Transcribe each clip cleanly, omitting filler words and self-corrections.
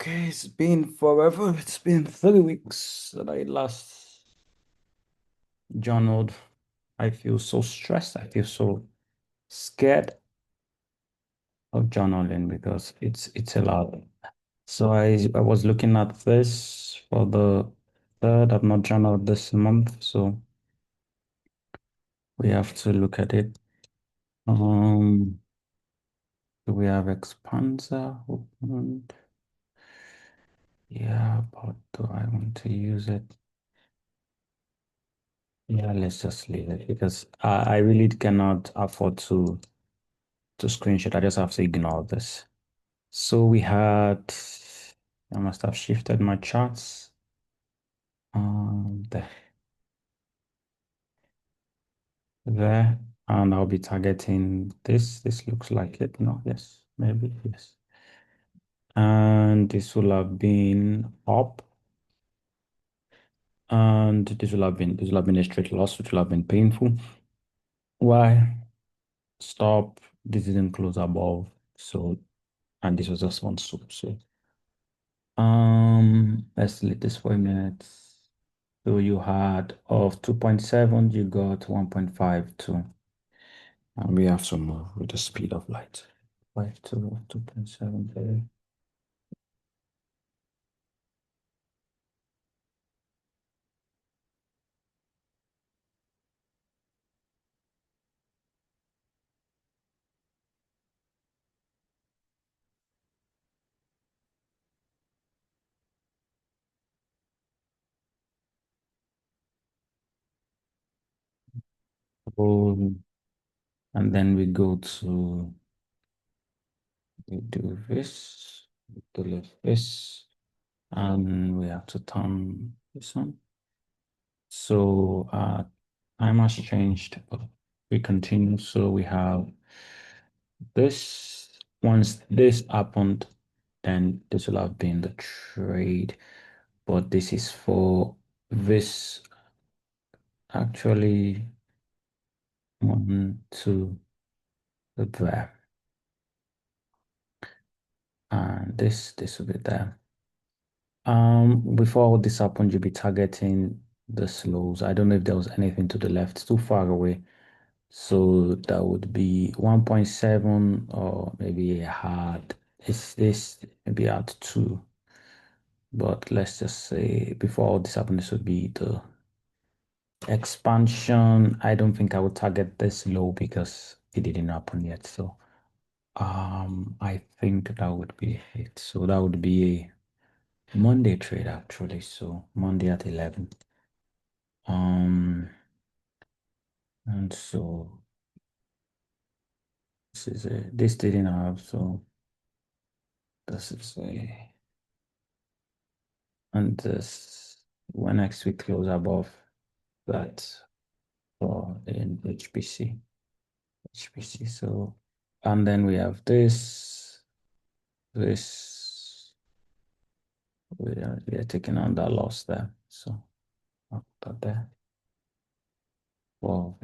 Okay, it's been forever. It's been 3 weeks that I last journaled. I feel so stressed. I feel so scared of journaling because it's a lot. So I was looking at this for the third. I've not journaled this month, so we have to look at it. Um, do we have Expanser opened? Yeah, but do I want to use it? Yeah, let's just leave it because I really cannot afford to screenshot. I just have to ignore this. So we had, I must have shifted my charts. There, there, and I'll be targeting this. This looks like it. No, yes, maybe, yes. And this will have been up, and this will have been a straight loss, which will have been painful. Why? Stop. This didn't close above. So, and this was just one soup. So let's leave this for a minute. So you had of 2.7, you got 1.52. And we have to move with the speed of light. 5 to 2.7 there. Boom. And then we do this, we delete this, and we have to turn this on. So time has changed, but we continue. So we have this. Once this happened, then this will have been the trade. But this is for this actually one, two, there. And this will be there. Before all this happened, you'll be targeting the slows. I don't know if there was anything to the left, it's too far away. So that would be 1.7 or maybe a hard. It's this maybe at 2. But let's just say before all this happened, this would be the expansion. I don't think I would target this low because it didn't happen yet. So I think that would be it. So that would be a Monday trade actually. So Monday at 11. Um and so this didn't have, so this is a, and this when next we close above that for in HPC. So and then we have this we are taking on that loss there. So I'll put that there. Wow.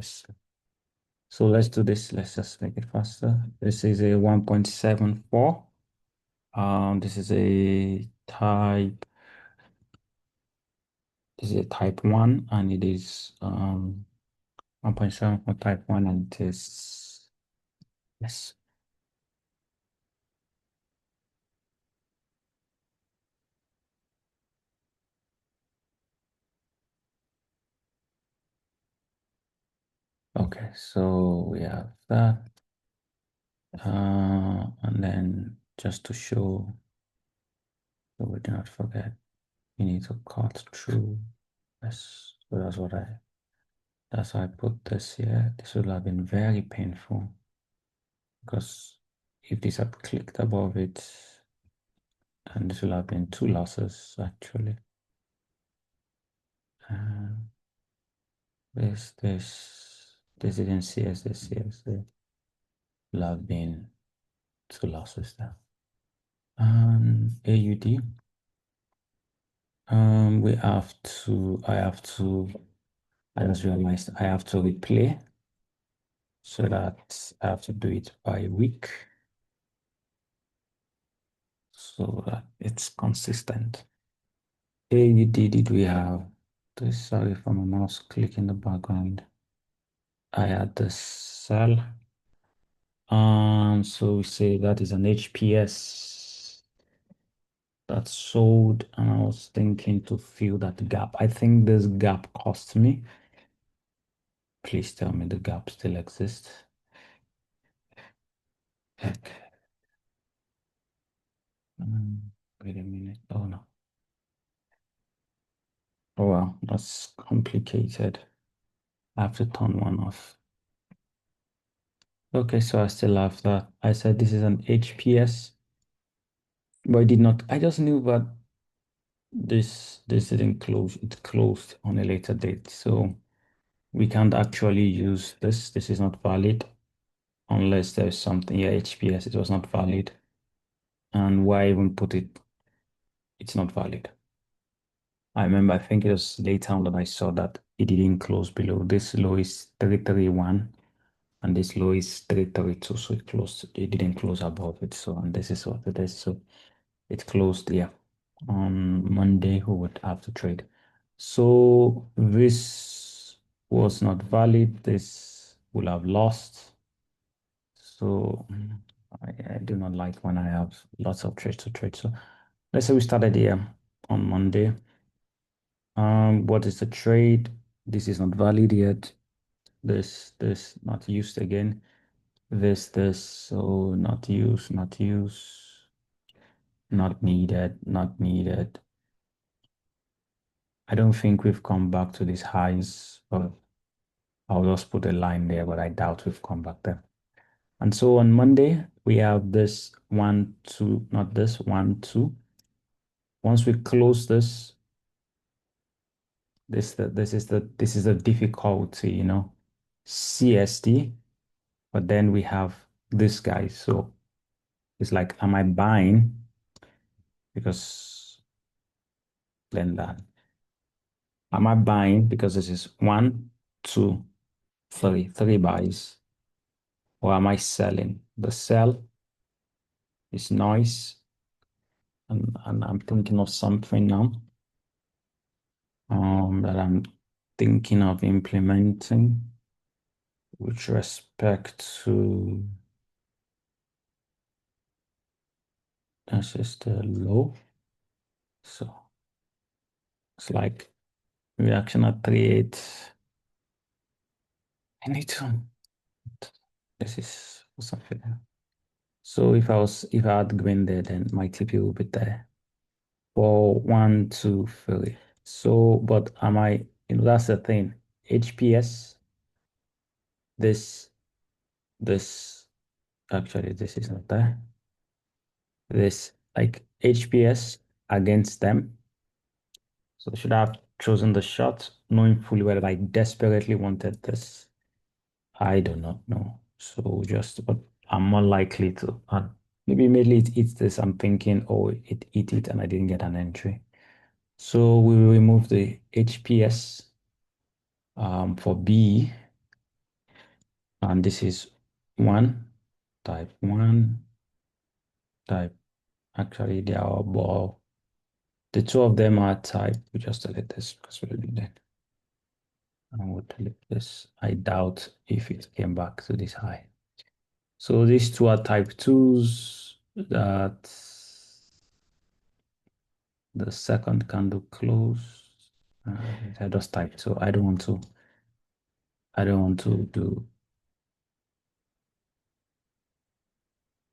So let's do this. Let's just make it faster. This is a 1.74. This is a type 1 and it is 1.7 for type 1 and it is yes. Okay, so we have that. And then just to show so we do not forget, you need to cut through. Yes, so that's why I put this here. This would have been very painful because if this had clicked above it, and this will have been two losses actually. Uh, this didn't see as this CS will have been two losses there. AUD. We have to. I have to. I just realized I have to replay, so that I have to do it by week. so that it's consistent. AUD we have this, sorry for my mouse click in the background. I had the cell. So we say that is an HPS that sold, and I was thinking to fill that gap. I think this gap cost me. Please tell me the gap still exists. Heck. Wait a minute. Oh no. Oh well, that's complicated. I have to turn one off. Okay, so I still have that. I said this is an HPS, but I did not. I just knew that this didn't close. It closed on a later date, so we can't actually use this. This is not valid unless there's something. Yeah, HPS. It was not valid, and why even put it? It's not valid. I remember. I think it was later on that I saw that it didn't close below. This low is 331. And this low is 332, so it didn't close above it. So, and this is what it is. So it closed, yeah. On Monday, who would have to trade. So this was not valid. This will have lost. So I do not like when I have lots of trades to trade. So let's say we started here on Monday. What is the trade? This is not valid yet. This not used again. This, so not use, not use, not needed, not needed. I don't think we've come back to these highs, but I'll just put a line there, but I doubt we've come back there. And so on Monday, we have this one, two, not this, one, two. Once we close this, this is the difficulty, CST, but then we have this guy. So it's like, am I buying? Because then that. Am I buying because this is one, two, three buys, or am I selling? The sell is noise, and I'm thinking of something now that I'm thinking of implementing with respect to this is the low. So it's like reaction at 3.8. I need to this is something. So if I had green there, then my TP will be there. For 1, 2, 3. So, but am I, that's the thing. HPS, this, this, actually, this is not there. This, like HPS against them. So should I have chosen the shot, knowing fully well that I desperately wanted this? I do not know. So just, but I'm more likely to, maybe immediately it eats this. I'm thinking, oh, it eat it and I didn't get an entry. So we will remove the HPS for B, and this is one type. Actually, they are all, the two of them are type. We just delete this because we'll do that. And we'll delete this. I doubt if it came back to this high. So these two are type twos that the second candle close. I just type. So I don't want to do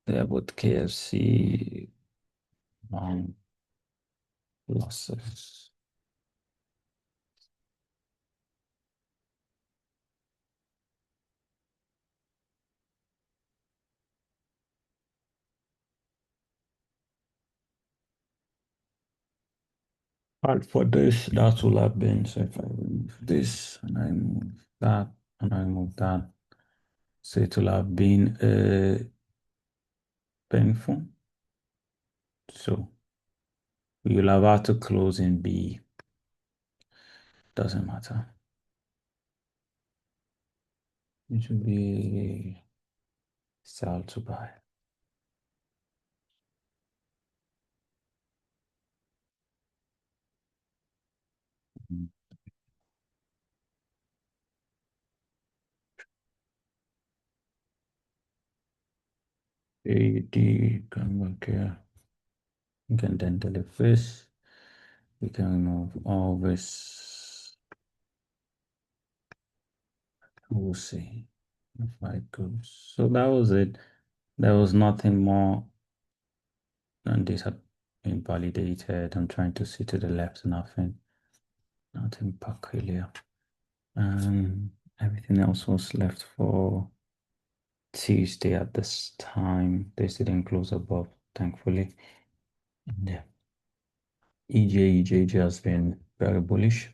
there with KFC losses. Right, for this, that will have been, so if I remove this and I move that and I move that, so it will have been painful. So we will have had to close in B. Doesn't matter. It should be sell to buy. AD, come back here. We can then delete this. We can remove all this. We'll see if I go. So that was it. There was nothing more, and this had been validated. I'm trying to see to the left, nothing peculiar. And everything else was left for Tuesday at this time. This didn't close above, thankfully. Yeah. EJ has been very bullish.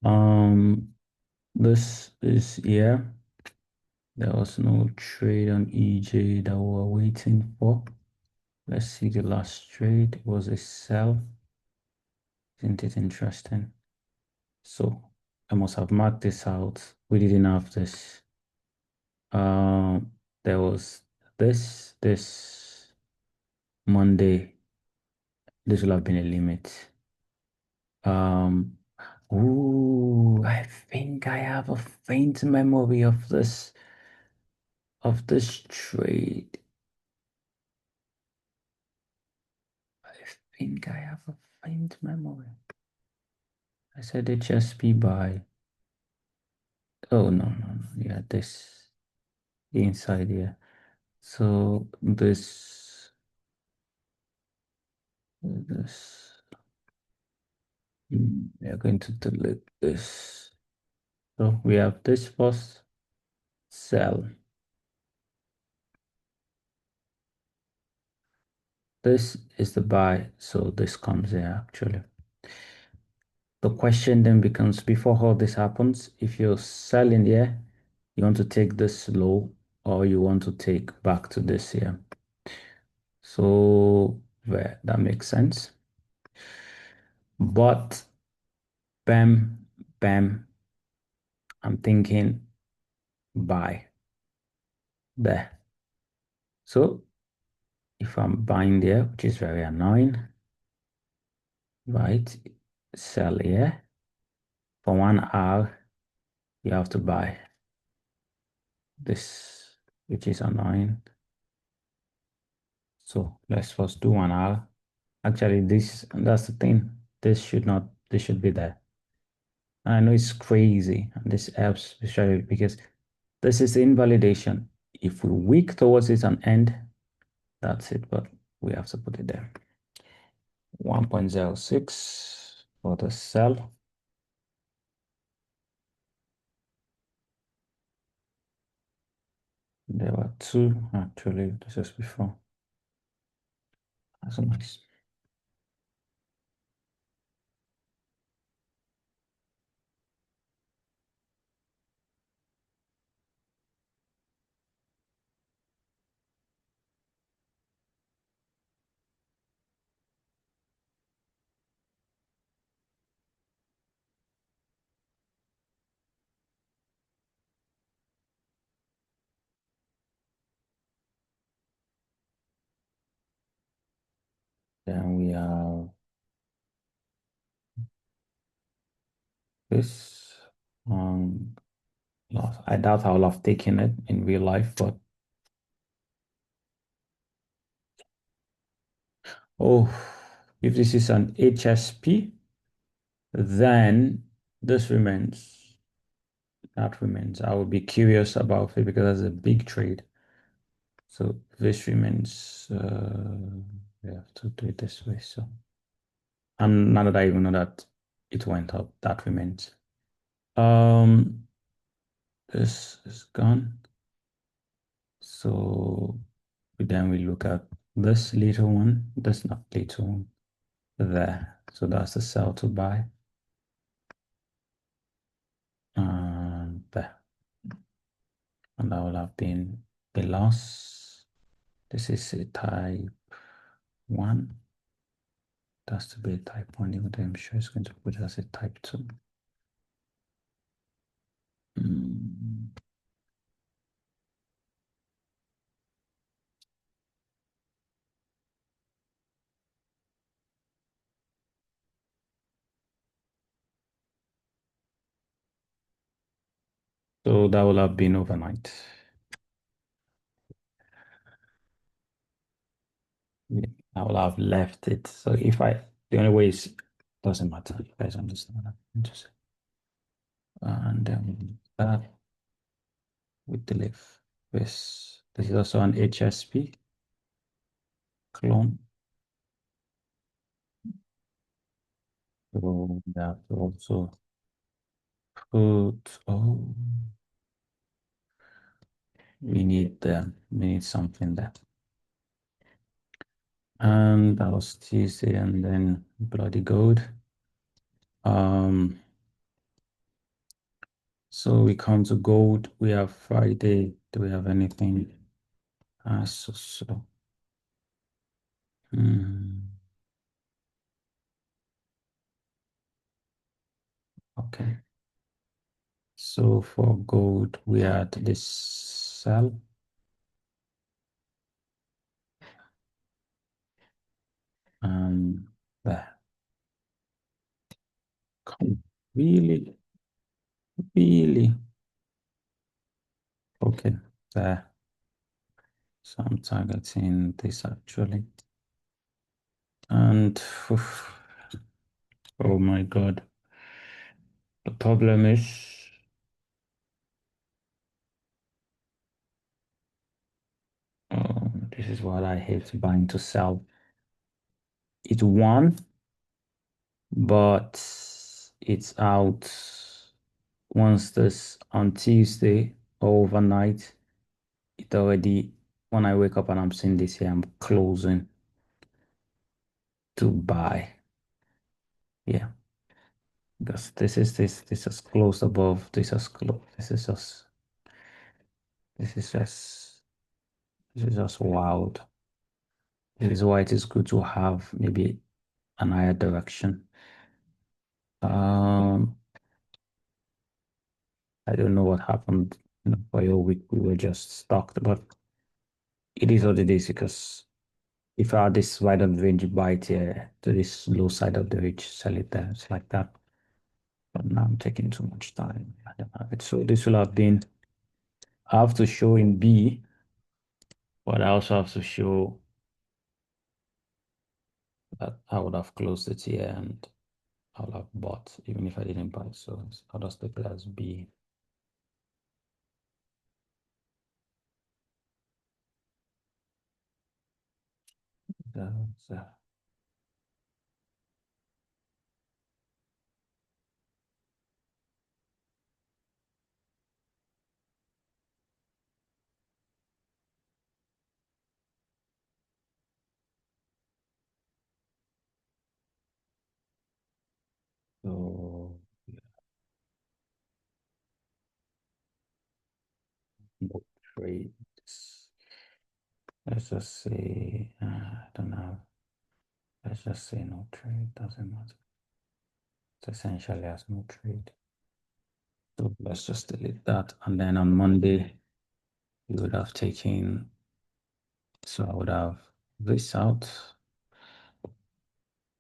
Um, this is yeah. There was no trade on EJ that we were waiting for. Let's see the last trade. It was a sell. Isn't it interesting? So I must have marked this out. We didn't have this. There was this Monday. This will have been a limit. Um, ooh, I think I have a faint memory of this trade. I think I have a faint memory. I said HSP buy. Oh no. Yeah, this inside here. So this we are going to delete this. So we have this first cell. This is the buy, so this comes here actually. The question then becomes before all this happens, if you're selling here, you want to take this low or you want to take back to this here. So there, that makes sense. But bam, bam, I'm thinking buy there. So if I'm buying there, which is very annoying, right? Sell here for 1 hour, you have to buy this, which is annoying. So let's first do 1 hour. Actually, that's the thing. This should be there. I know it's crazy, and this helps especially because this is invalidation. If we weak towards it and end, that's it, but we have to put it there. 1.06 for the cell. There were two actually, this is before. That's nice. Then we have this. Um, I doubt I will have taken it in real life, but oh, if this is an HSP, then this remains. That remains. I would be curious about it because that's a big trade. So this remains. We have to do it this way. So, and now that I even know that it went up, that remains. Um, this is gone. So then we look at this little one. That's not little one there. So that's the sell to buy. And there. And that will have been the loss. This is a type 1. That's to be a type 1, even though I'm sure it's going to put it as a type 2. Mm. So that will have been overnight. I will have left it. So if I, the only way is, doesn't matter. You guys understand what I'm just, and then that with the left. This is also an HSP clone. So we have to also put, oh, we need something there. And that was Tuesday, and then bloody gold. Um, so we come to gold. We have Friday. Do we have anything? So. Hmm, okay. So for gold, we had this sell. Um, there. Come, really, really. Okay, there. So I'm targeting this actually. And oof, oh my God. The problem is, this is what I hate buying to sell. It won, but it's out once this on Tuesday or overnight. It already, when I wake up and I'm seeing this here, I'm closing to buy. Yeah, because this is close above, this is close, this is just, this is just wild. This is why it is good to have maybe an higher direction. Um, I don't know what happened, for your week. We were just stuck, but it is what it is because if I had this wide of the range, buy it here to this low side of the range, sell it there. It's like that. But now I'm taking too much time. I don't have it. So this will have been, I have to show in B, but I also have to show that I would have closed it here and I would have bought even if I didn't buy. So I'll just take it as B. So, so yeah, no trades. Let's just say, I don't know. Let's just say no trade, doesn't matter. It's essentially as no trade. So let's just delete that. And then on Monday, we would have taken, so I would have this out.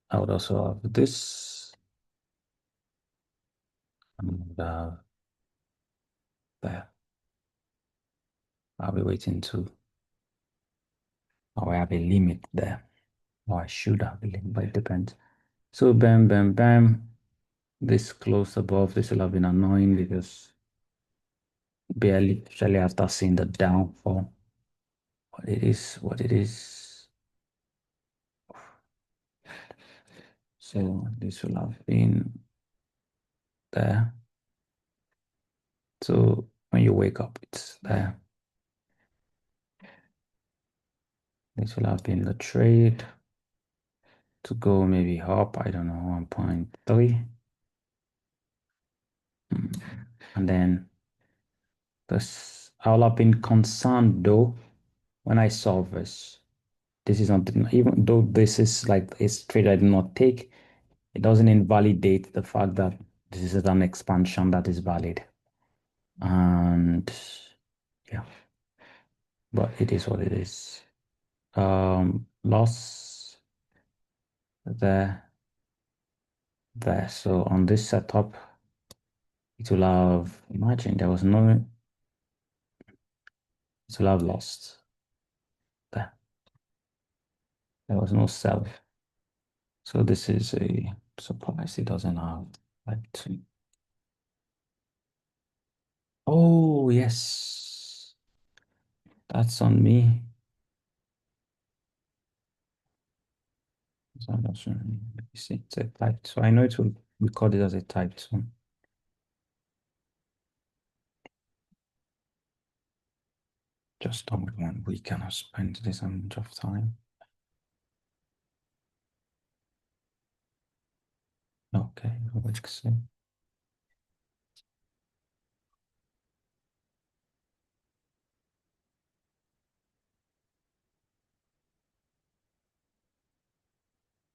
I would also have this. And I would have there. I'll be waiting to, or I have a limit there. Or I should have a limit, but it depends. So bam, bam, bam. This close above, this will have been annoying because barely, especially after seeing the downfall. What it is, what it is. So this will have been there. So when you wake up, it's there. This will have been the trade to go maybe up, I don't know, 1.3. And then this, I'll have been concerned though when I saw this. This is not, even though this is like a trade I did not take, it doesn't invalidate the fact that this is an expansion that is valid. And yeah, but it is what it is. Loss there, there. So on this setup, it will have, imagine there was no, it will have lost there. There was no self. So this is a surprise. It doesn't have like two. Oh, yes. That's on me. So that's let me see. It's a type. So I know it will record it as a type. So just done with 1 week and I've spent this amount of time. Okay, which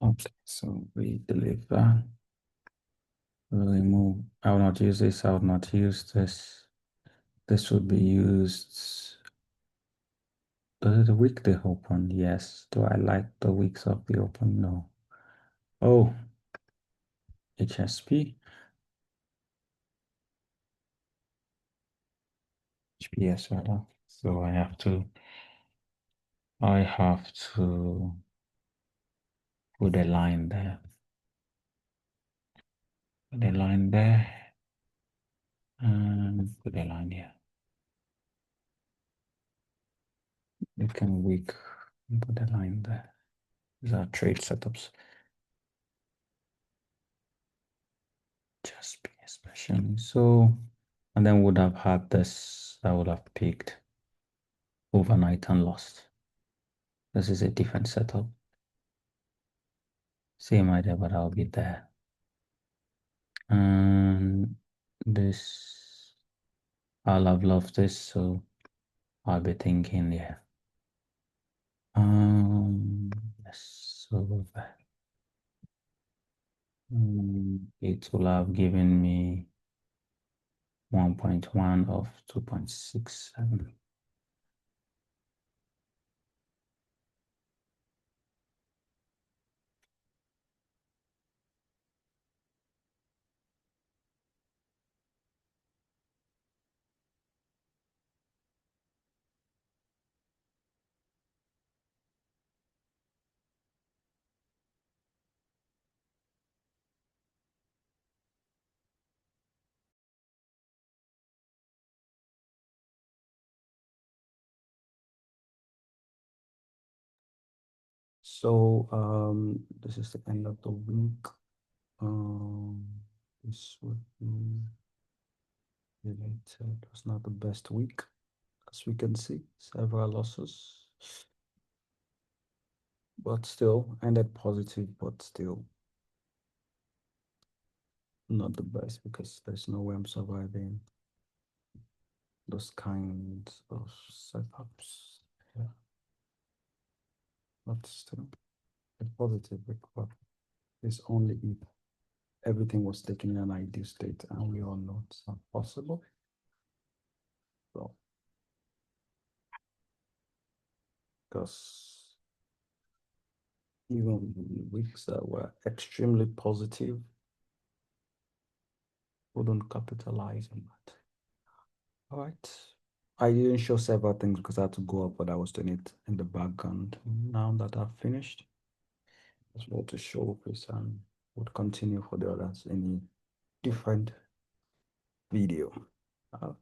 okay, so we deliver, remove. I will not use this, I will not use this. This would be used. Does the week they open? Yes. Do I like the weeks of the open? No. Oh, HSP, HPS rather. So I have to put a line there. Put a line there and put a line here. You can week put a line there. These are trade setups. Just be especially so, and then would have had this. I would have picked overnight and lost. This is a different setup. Same idea, but I'll be there. And this, I'll have loved this, so I'll be thinking, yeah. Yes, so it will have given me 1.1 of 2.67. So this is the end of the week. Um, this would be related. It was not the best week, as we can see, several losses, but still ended positive, but still not the best because there's no way I'm surviving those kinds of setups. Yeah, but still a positive week, but it's only if everything was taken in an ideal state, and we all know it's not possible. So, because even weeks that were extremely positive wouldn't capitalize on that. All right. I didn't show several things because I had to go up, but I was doing it in the background. Now that I've finished, I just want to show this and would continue for the others in a different video. Uh,